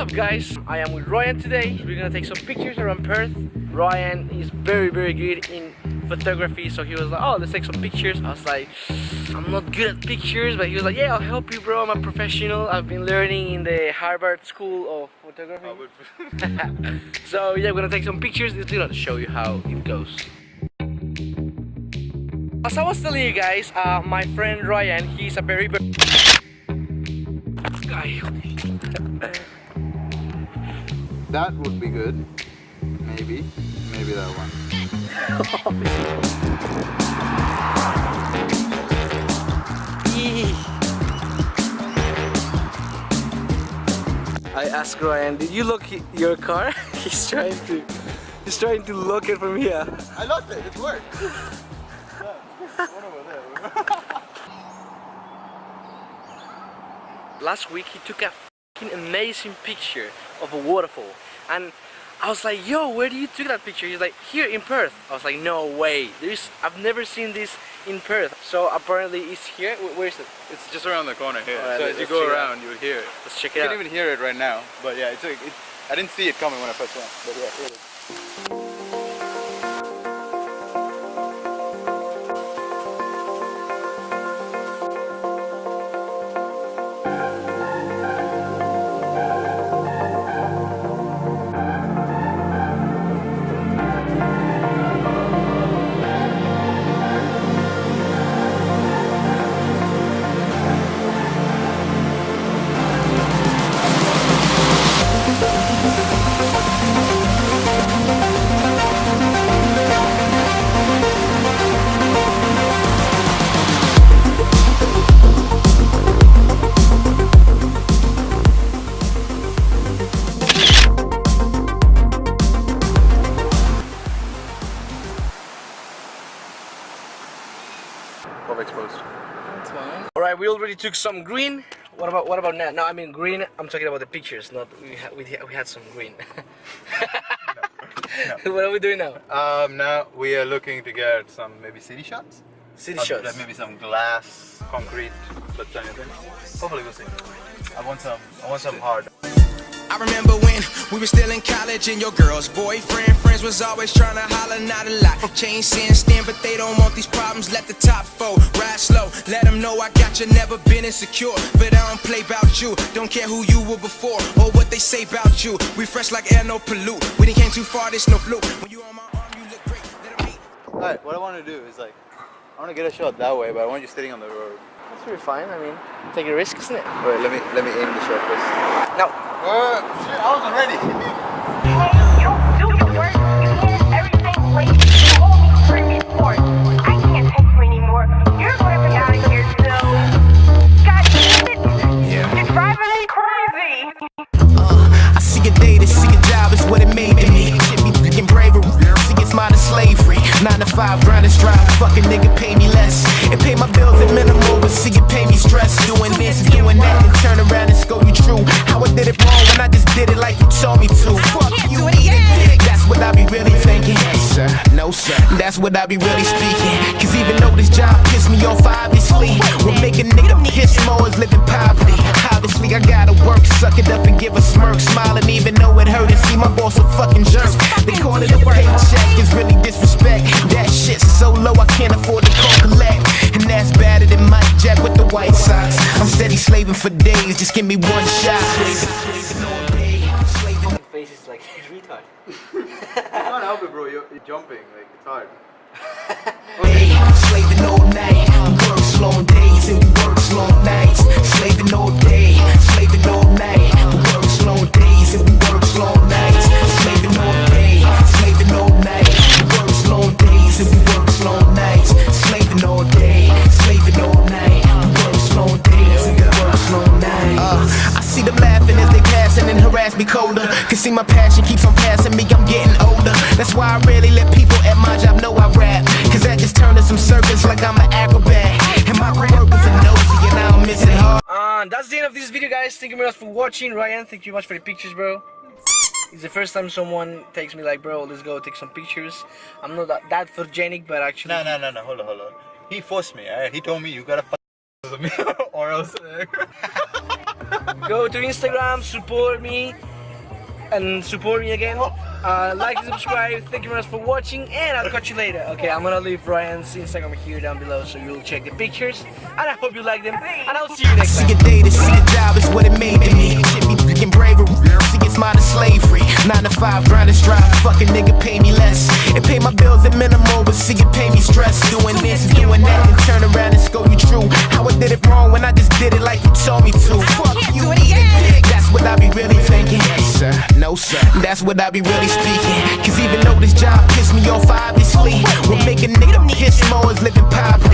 up guys, I am with Ryan today. We're gonna take some pictures around Perth. Ryan is very good in photography, so he was like, oh, let's take some pictures. I was like, I'm not good at pictures, but he was like, yeah, I'll help you bro, I'm a professional. I've been learning in the Harvard School of Photography. So yeah, we're gonna take some pictures. It's gonna show you how it goes. As I was telling you guys, my friend Ryan, he's a very guy. That would be good. Maybe that one. I asked Ryan, did you lock your car? He's trying to lock it from here. I locked it. It worked. One over there. Last week he took a fucking amazing picture of a waterfall, and I was like, yo, where do you take that picture? He's like, here in Perth. I was like, no way, I've never seen this in Perth. So apparently it's here. Where is it? It's just around the corner here. Right, so as you go around, you would hear it. Let's check it You out. can even hear it right now. But yeah, I didn't see it coming when I first went. But yeah, here it is. Exposed. Alright, we already took some green. What about now? No, I mean green. I'm talking about the pictures. Not we had some green. No. What are we doing now? Now we are looking to get some maybe city shots. City shots. Like maybe some glass, concrete, that kind of thing. Hopefully we'll see. I want some hard. I remember when we were still in college and your girl's boyfriend friends was always trying to holler, not a lot. Change sin stand, but they don't want these problems. Let the top fold, ride slow. Let them know I got you, never been insecure. But I don't play about you, don't care who you were before or what they say about you. We fresh like air, no pollute. We didn't came too far, this no fluke. When you on my arm, you look great. Let them hate. Alright, what I want to do is like, I want to get a shot that way, but I want you sitting on the road. That's pretty fine. I mean, take a risk, isn't it? Wait, let me aim the shot first. No. Shit, I wasn't ready. Hey, you do your work. You handed everything late. You owe me 3 reports. I can't take you anymore. You're going to be out of here soon. God damn it. Yeah. You're driving me crazy. I see a day to see a job is what it made to me. Shit be freaking bravery. See it's modern slavery. 9 to 5 grind and strive. Fucking nigga pay me less. It pay my bills at minimal, but see it pay me stress. Doing this and doing that, and turn around and scold you true. How I did it wrong when I just did it like you told me to. Fuck you, eat a dick. That's what I be really thinking. Yes, sir. No, sir. That's what I be really speaking. Cause even though this job pissed me off, obviously, what make a nigga piss more is living poverty. Obviously, I gotta work, suck it up and give a smirk, smiling even though it hurt. And see my boss a fucking jerk. They call it a paycheck, it's really disrespect. That shit's so low I can't afford to call collect. And that's better than Mike Jack with the White Sox. I'm steady slaving for days, just give me one shot. His face is like retard. I can't help it, bro. You're jumping, like it's hard. Slaving all night, we work slow days and we work slow nights. Slaving all day, slaving all night, we work slow days and we work slow nights. Slaving all day, slaving all night, we work slow days and we work slow nights. Slaving all day, slaving all night, we work slow days and we work slow nights. I see them laughing as they passing and harass me colder. Cause see my passion keeps on passing me, I'm getting older. That's why I rarely let people at my job know I rap. Cause that just turned to some circus like I'm an acrobat. And my coworkers are nosy and I don't miss it hard. That's the end of this video, guys. Thank you very much for watching. Ryan, thank you very much for the pictures, bro. It's the first time someone takes me like, bro, let's go take some pictures. I'm not that photogenic, but actually... No, hold on. He forced me, alright? He told me you gotta or else... Go to Instagram, support me. and support me again. Like and subscribe. Thank you very much for watching, and I'll catch you later. Okay, I'm gonna leave Ryan's Instagram here down below so you'll check the pictures, and I hope you like them, and I'll see you next time. See a day to see a job is what it made to me. Shit be freaking bravery. See it's mine is slavery. 9 to 5, grind and strive. Fucking nigga pay me less. It pay my bills at minimal, but see it pay me stress. Doing this and doing that, and turn around and scold you true. How I did it wrong when I just did it like you told me to. Fuck you, eat a dick. That's what I be really thinking. Yes sir, no sir. That's what I be really speaking. Cause even though this job pissed me off, obviously will make a nigga piss more is living poverty.